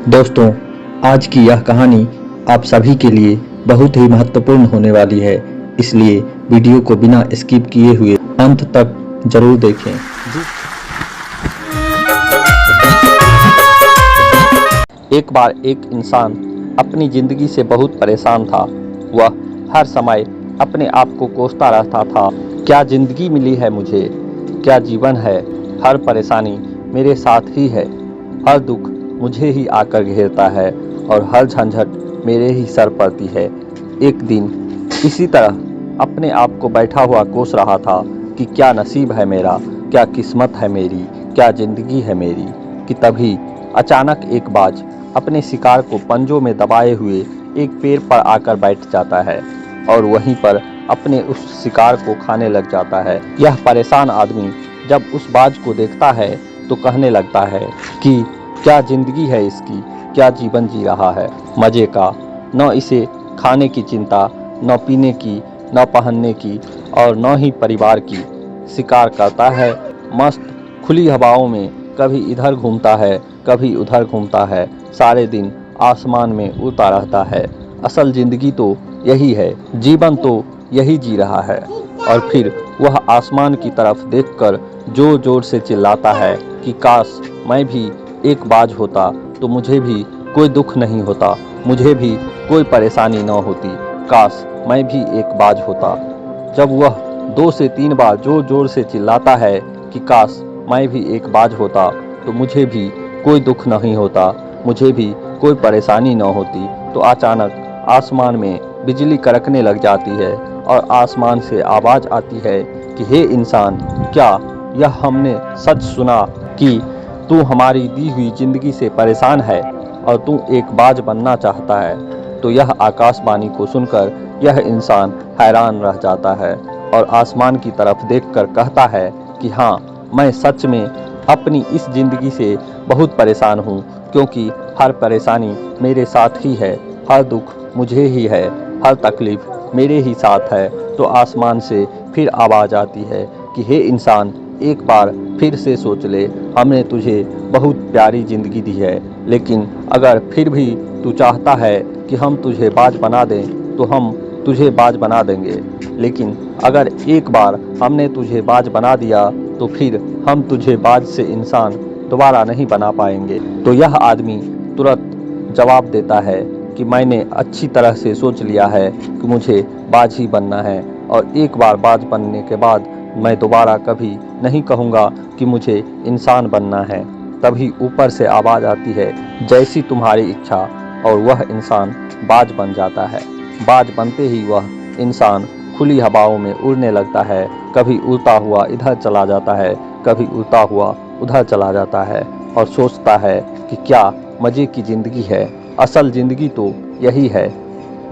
दोस्तों, आज की यह कहानी आप सभी के लिए बहुत ही महत्वपूर्ण होने वाली है, इसलिए वीडियो को बिना स्किप किए हुए अंत तक जरूर देखें। एक बार एक इंसान अपनी जिंदगी से बहुत परेशान था। वह हर समय अपने आप को कोसता रहता था, क्या जिंदगी मिली है मुझे, क्या जीवन है, हर परेशानी मेरे साथ ही है, हर दुख मुझे ही आकर घेरता है और हर झंझट मेरे ही सर पड़ती है। एक दिन इसी तरह अपने आप को बैठा हुआ कोस रहा था कि क्या नसीब है मेरा, क्या किस्मत है मेरी, क्या जिंदगी है मेरी, कि तभी अचानक एक बाज अपने शिकार को पंजों में दबाए हुए एक पेड़ पर आकर बैठ जाता है और वहीं पर अपने उस शिकार को खाने लग जाता है। यह परेशान आदमी जब उस बाज को देखता है तो कहने लगता है कि क्या जिंदगी है इसकी, क्या जीवन जी रहा है, मजे का, न इसे खाने की चिंता, न पीने की, न पहनने की और न ही परिवार की। शिकार करता है मस्त खुली हवाओं में, कभी इधर घूमता है कभी उधर घूमता है, सारे दिन आसमान में उड़ता रहता है। असल जिंदगी तो यही है, जीवन तो यही जी रहा है। और फिर वह आसमान की तरफ देखकर जोर जोर से चिल्लाता है कि काश मैं भी एक बाज होता तो मुझे भी कोई दुख नहीं होता, मुझे भी कोई परेशानी न होती, काश मैं भी एक बाज होता। जब वह 2 से 3 बार जोर जोर से चिल्लाता है कि काश मैं भी एक बाज होता तो मुझे भी कोई दुख नहीं होता, मुझे भी कोई परेशानी न होती, तो अचानक आसमान में बिजली कड़कने लग जाती है और आसमान से आवाज़ आती है कि हे इंसान, क्या यह हमने सच सुना कि तू हमारी दी हुई जिंदगी से परेशान है और तू एक बाज बनना चाहता है। तो यह आकाशवाणी को सुनकर यह इंसान हैरान रह जाता है और आसमान की तरफ देखकर कहता है कि हाँ, मैं सच में अपनी इस जिंदगी से बहुत परेशान हूँ, क्योंकि हर परेशानी मेरे साथ ही है, हर दुख मुझे ही है, हर तकलीफ मेरे ही साथ है। तो आसमान से फिर आवाज़ आती है कि हे इंसान, एक बार फिर से सोच ले, हमने तुझे बहुत प्यारी ज़िंदगी दी है, लेकिन अगर फिर भी तू चाहता है कि हम तुझे बाज बना दें तो हम तुझे बाज बना देंगे, लेकिन अगर एक बार हमने तुझे बाज बना दिया तो फिर हम तुझे बाज से इंसान दोबारा नहीं बना पाएंगे। तो यह आदमी तुरंत जवाब देता है कि मैंने अच्छी तरह से सोच लिया है कि मुझे बाज ही बनना है और एक बार बाज बनने के बाद मैं दोबारा कभी नहीं कहूँगा कि मुझे इंसान बनना है। तभी ऊपर से आवाज़ आती है, जैसी तुम्हारी इच्छा, और वह इंसान बाज बन जाता है। बाज बनते ही वह इंसान खुली हवाओं में उड़ने लगता है, कभी उड़ता हुआ इधर चला जाता है, कभी उड़ता हुआ उधर चला जाता है और सोचता है कि क्या मज़े की ज़िंदगी है, असल ज़िंदगी तो यही है,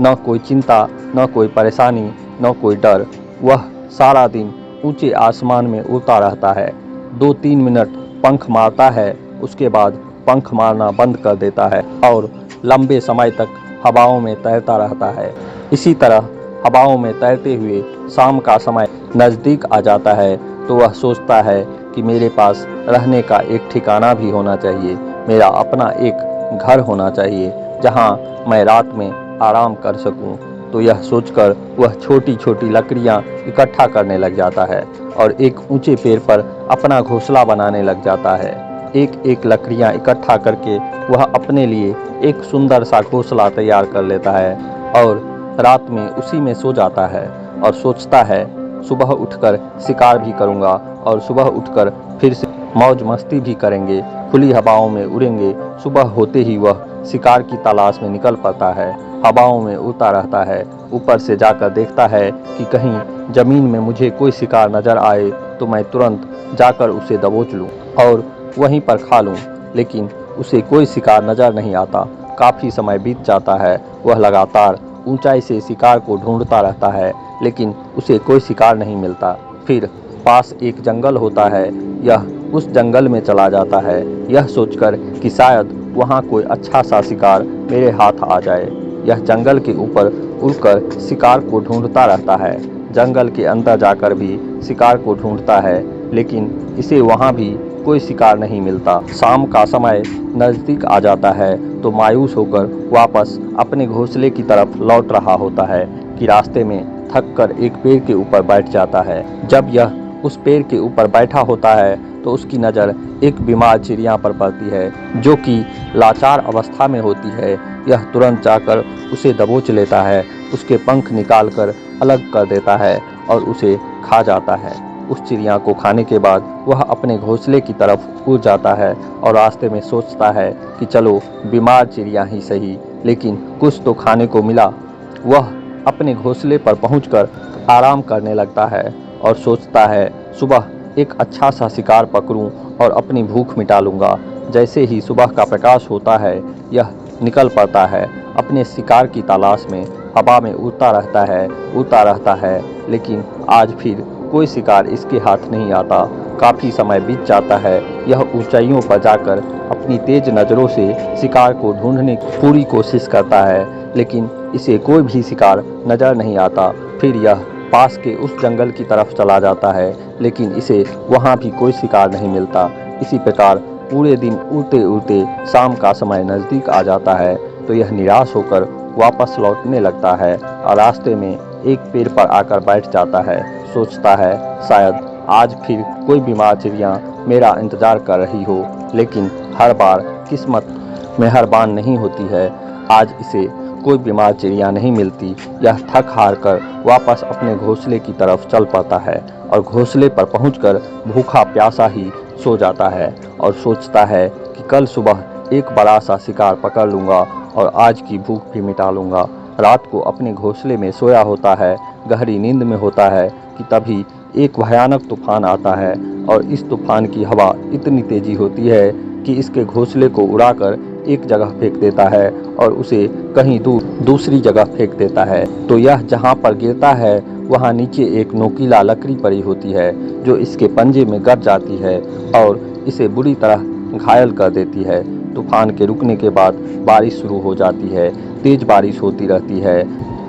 न कोई चिंता, न कोई परेशानी, न कोई डर। वह सारा दिन ऊंचे आसमान में उड़ता रहता है, 2-3 मिनट पंख मारता है, उसके बाद पंख मारना बंद कर देता है और लंबे समय तक हवाओं में तैरता रहता है। इसी तरह हवाओं में तैरते हुए शाम का समय नज़दीक आ जाता है तो वह सोचता है कि मेरे पास रहने का एक ठिकाना भी होना चाहिए, मेरा अपना एक घर होना चाहिए जहां मैं रात में आराम कर सकूं। तो यह सोचकर वह छोटी छोटी लकड़ियां इकट्ठा करने लग जाता है और एक ऊंचे पेड़ पर अपना घोंसला बनाने लग जाता है। एक एक लकड़ियां इकट्ठा करके वह अपने लिए एक सुंदर सा घोंसला तैयार कर लेता है और रात में उसी में सो जाता है और सोचता है सुबह उठकर शिकार भी करूंगा और सुबह उठकर फिर से मौज मस्ती भी करेंगे, खुली हवाओं में उड़ेंगे। सुबह होते ही वह शिकार की तलाश में निकल पड़ता है, हवाओं में उड़ता रहता है, ऊपर से जाकर देखता है कि कहीं ज़मीन में मुझे कोई शिकार नज़र आए तो मैं तुरंत जाकर उसे दबोच लूं और वहीं पर खा लूं, लेकिन उसे कोई शिकार नज़र नहीं आता। काफ़ी समय बीत जाता है, वह लगातार ऊंचाई से शिकार को ढूंढता रहता है, लेकिन उसे कोई शिकार नहीं मिलता। फिर पास एक जंगल होता है, यह उस जंगल में चला जाता है, यह सोचकर कि शायद वहाँ कोई अच्छा सा शिकार मेरे हाथ आ जाए। यह जंगल के ऊपर उड़कर शिकार को ढूंढता रहता है, जंगल के अंदर जाकर भी शिकार को ढूंढता है, लेकिन इसे वहाँ भी कोई शिकार नहीं मिलता। शाम का समय नज़दीक आ जाता है तो तो मायूस होकर वापस अपने घोंसले की तरफ लौट रहा होता है कि रास्ते में थक कर एक पेड़ के ऊपर बैठ जाता है। जब यह उस पेड़ के ऊपर बैठा होता है तो उसकी नज़र एक बीमार चिड़िया पर पड़ती है जो कि लाचार अवस्था में होती है। यह तुरंत जाकर उसे दबोच लेता है, उसके पंख निकालकर अलग कर देता है और उसे खा जाता है। उस चिड़िया को खाने के बाद वह अपने घोंसले की तरफ उड़ जाता है और रास्ते में सोचता है कि चलो बीमार चिड़िया ही सही, लेकिन कुछ तो खाने को मिला। वह अपने घोंसले पर पहुंचकर आराम करने लगता है और सोचता है सुबह एक अच्छा सा शिकार पकड़ूं और अपनी भूख मिटा लूँगा। जैसे ही सुबह का प्रकाश होता है यह निकल पड़ता है अपने शिकार की तलाश में। हवा में उड़ता रहता है, लेकिन आज फिर कोई शिकार इसके हाथ नहीं आता। काफ़ी समय बीत जाता है। यह ऊंचाइयों पर जाकर अपनी तेज नज़रों से शिकार को ढूंढने की पूरी कोशिश करता है, लेकिन इसे कोई भी शिकार नज़र नहीं आता। फिर यह पास के उस जंगल की तरफ चला जाता है, लेकिन इसे वहाँ भी कोई शिकार नहीं मिलता। इसी प्रकार पूरे दिन उड़ते उड़ते शाम का समय नज़दीक आ जाता है तो यह निराश होकर वापस लौटने लगता है और रास्ते में एक पेड़ पर आकर बैठ जाता है। सोचता है शायद आज फिर कोई बीमार चिड़िया मेरा इंतज़ार कर रही हो, लेकिन हर बार किस्मत मेहरबान नहीं होती है। आज इसे कोई बीमार चिड़िया नहीं मिलती। यह थक हार कर वापस अपने घोंसले की तरफ चल पड़ता है और घोंसले पर पहुंचकर भूखा प्यासा ही सो जाता है और सोचता है कि कल सुबह एक बड़ा सा शिकार पकड़ लूँगा और आज की भूख भी मिटा लूँगा। रात को अपने घोंसले में सोया होता है, गहरी नींद में होता है कि तभी एक भयानक तूफान आता है और इस तूफान की हवा इतनी तेजी होती है कि इसके घोंसले को उड़ाकर एक जगह फेंक देता है और उसे कहीं दूर दूसरी जगह फेंक देता है। तो यह जहाँ पर गिरता है वहाँ नीचे एक नोकीला लकड़ी पड़ी होती है जो इसके पंजे में गड़ जाती है और इसे बुरी तरह घायल कर देती है। तूफान के रुकने के बाद बारिश शुरू हो जाती है। तेज बारिश होती रहती है,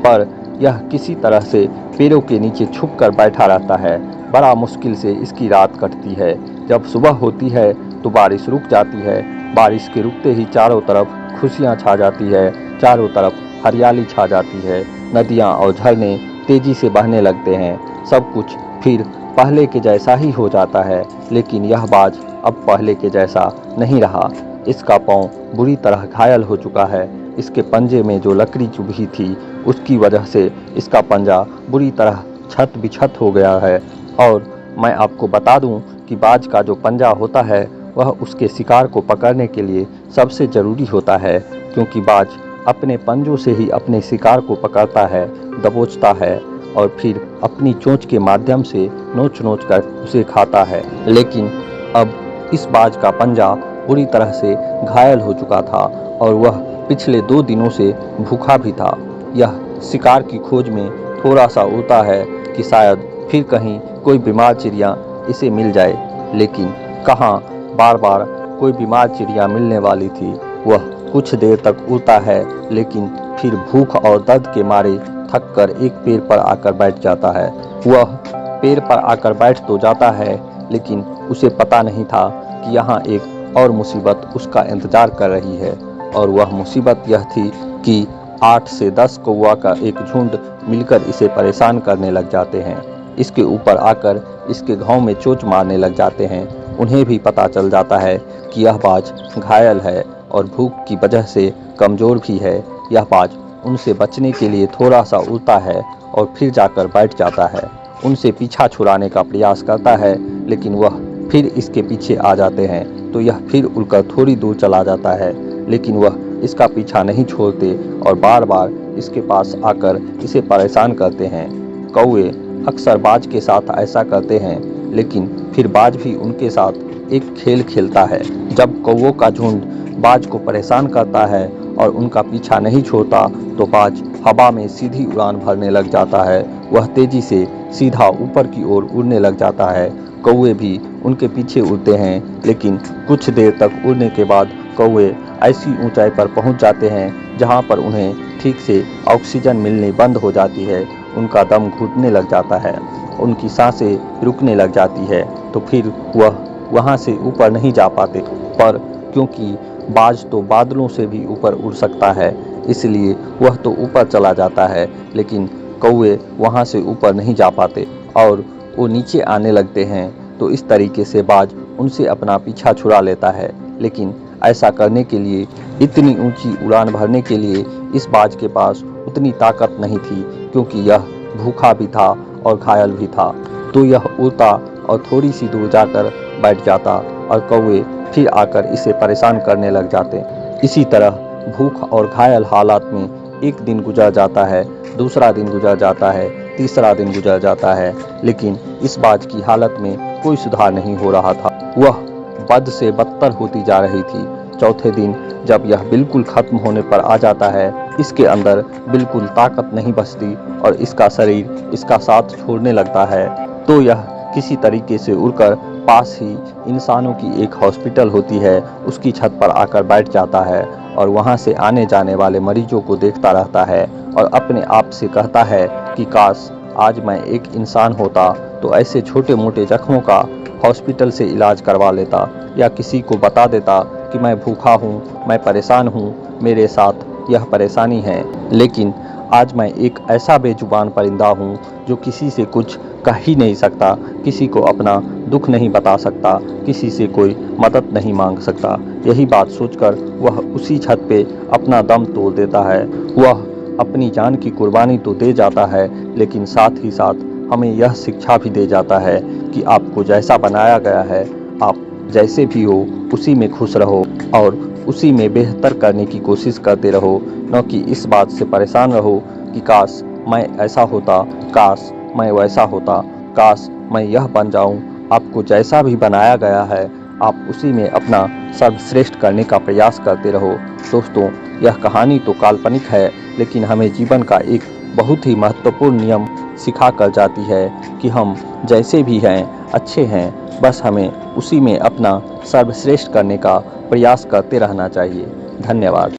पर यह किसी तरह से पेड़ों के नीचे छुपकर बैठा रहता है। बड़ा मुश्किल से इसकी रात कटती है। जब सुबह होती है तो बारिश रुक जाती है। बारिश के रुकते ही चारों तरफ खुशियाँ छा जाती है, चारों तरफ हरियाली छा जाती है। नदियाँ और झरने तेजी से बहने लगते हैं। सब कुछ फिर पहले के जैसा ही हो जाता है, लेकिन यह बाज अब पहले के जैसा नहीं रहा। इसका पाँव बुरी तरह घायल हो चुका है। इसके पंजे में जो लकड़ी चुभी थी उसकी वजह से इसका पंजा बुरी तरह छत बिछत हो गया है। और मैं आपको बता दूं कि बाज का जो पंजा होता है वह उसके शिकार को पकड़ने के लिए सबसे ज़रूरी होता है, क्योंकि बाज अपने पंजों से ही अपने शिकार को पकड़ता है, दबोचता है और फिर अपनी चोंच के माध्यम से नोच नोच कर उसे खाता है। लेकिन अब इस बाज का पंजा बुरी तरह से घायल हो चुका था और वह पिछले 2 दिनों से भूखा भी था। यह शिकार की खोज में थोड़ा सा उड़ता है कि शायद फिर कहीं कोई बीमार चिड़िया इसे मिल जाए, लेकिन कहाँ बार बार कोई बीमार चिड़िया मिलने वाली थी। वह कुछ देर तक उड़ता है, लेकिन फिर भूख और दर्द के मारे थक कर एक पेड़ पर आकर बैठ जाता है। वह पेड़ पर आकर बैठ तो जाता है, लेकिन उसे पता नहीं था कि यहाँ एक और मुसीबत उसका इंतज़ार कर रही है। और वह मुसीबत यह थी कि 8 से 10 कौवा का एक झुंड मिलकर इसे परेशान करने लग जाते हैं। इसके ऊपर आकर इसके घाव में चोंच मारने लग जाते हैं। उन्हें भी पता चल जाता है कि यह बाज घायल है और भूख की वजह से कमज़ोर भी है। यह बाज उनसे बचने के लिए थोड़ा सा उड़ता है और फिर जाकर बैठ जाता है। उनसे पीछा छुड़ाने का प्रयास करता है, लेकिन वह फिर इसके पीछे आ जाते हैं तो यह फिर उड़कर थोड़ी दूर चला जाता है, लेकिन वह इसका पीछा नहीं छोड़ते और बार बार इसके पास आकर इसे परेशान करते हैं। कौवे अक्सर बाज के साथ ऐसा करते हैं, लेकिन फिर बाज भी उनके साथ एक खेल खेलता है। जब कौवों का झुंड बाज को परेशान करता है और उनका पीछा नहीं छोड़ता तो बाज हवा में सीधी उड़ान भरने लग जाता है। वह तेजी से सीधा ऊपर की ओर उड़ने लग जाता है। कौवे भी उनके पीछे उड़ते हैं, लेकिन कुछ देर तक उड़ने के बाद कौवे ऐसी ऊंचाई पर पहुंच जाते हैं जहां पर उन्हें ठीक से ऑक्सीजन मिलनी बंद हो जाती है। उनका दम घुटने लग जाता है, उनकी सांसें रुकने लग जाती है, तो फिर वह वहां से ऊपर नहीं जा पाते। पर क्योंकि बाज तो बादलों से भी ऊपर उड़ सकता है, इसलिए वह तो ऊपर चला जाता है, लेकिन कौवे वहाँ से ऊपर नहीं जा पाते और वो नीचे आने लगते हैं। तो इस तरीके से बाज उनसे अपना पीछा छुड़ा लेता है। लेकिन ऐसा करने के लिए, इतनी ऊंची उड़ान भरने के लिए इस बाज के पास उतनी ताकत नहीं थी, क्योंकि यह भूखा भी था और घायल भी था। तो यह उड़ता और थोड़ी सी दूर जाकर बैठ जाता और कौवे फिर आकर इसे परेशान करने लग जाते। इसी तरह भूख और घायल हालात में एक दिन गुजर जाता है, दूसरा दिन गुजर जाता है, तीसरा दिन गुजर जाता है, लेकिन इस बाज की हालत में कोई सुधार नहीं हो रहा था। वह बद से बदतर होती जा रही थी। चौथे दिन जब यह बिल्कुल खत्म होने पर आ जाता है, इसके अंदर बिल्कुल ताकत नहीं बचती और इसका शरीर इसका साथ छोड़ने लगता है। तो यह किसी तरीके से उड़कर पास ही इंसानों की एक हॉस्पिटल होती है, उसकी छत पर आकर बैठ जाता है और वहां से आने जाने वाले मरीजों को देखता रहता है और अपने आप से कहता है कि काश आज मैं एक इंसान होता तो ऐसे छोटे मोटे जख्मों का हॉस्पिटल से इलाज करवा लेता, या किसी को बता देता कि मैं भूखा हूँ, मैं परेशान हूँ, मेरे साथ यह परेशानी है। लेकिन आज मैं एक ऐसा बेजुबान परिंदा हूँ जो किसी से कुछ कह ही नहीं सकता, किसी को अपना दुख नहीं बता सकता, किसी से कोई मदद नहीं मांग सकता। यही बात सोचकर वह उसी छत पे अपना दम तोड़ देता है। वह अपनी जान की कुर्बानी तो दे जाता है, लेकिन साथ ही साथ हमें यह शिक्षा भी दे जाता है कि आपको जैसा बनाया गया है, आप जैसे भी हो उसी में खुश रहो और उसी में बेहतर करने की कोशिश करते रहो, न कि इस बात से परेशान रहो कि काश मैं ऐसा होता, काश मैं वैसा होता, काश मैं यह बन जाऊं। आपको जैसा भी बनाया गया है, आप उसी में अपना सर्वश्रेष्ठ करने का प्रयास करते रहो। दोस्तों, यह कहानी तो काल्पनिक है, लेकिन हमें जीवन का एक बहुत ही महत्वपूर्ण नियम सिखा कर जाती है कि हम जैसे भी हैं अच्छे हैं, बस हमें उसी में अपना सर्वश्रेष्ठ करने का प्रयास करते रहना चाहिए। धन्यवाद।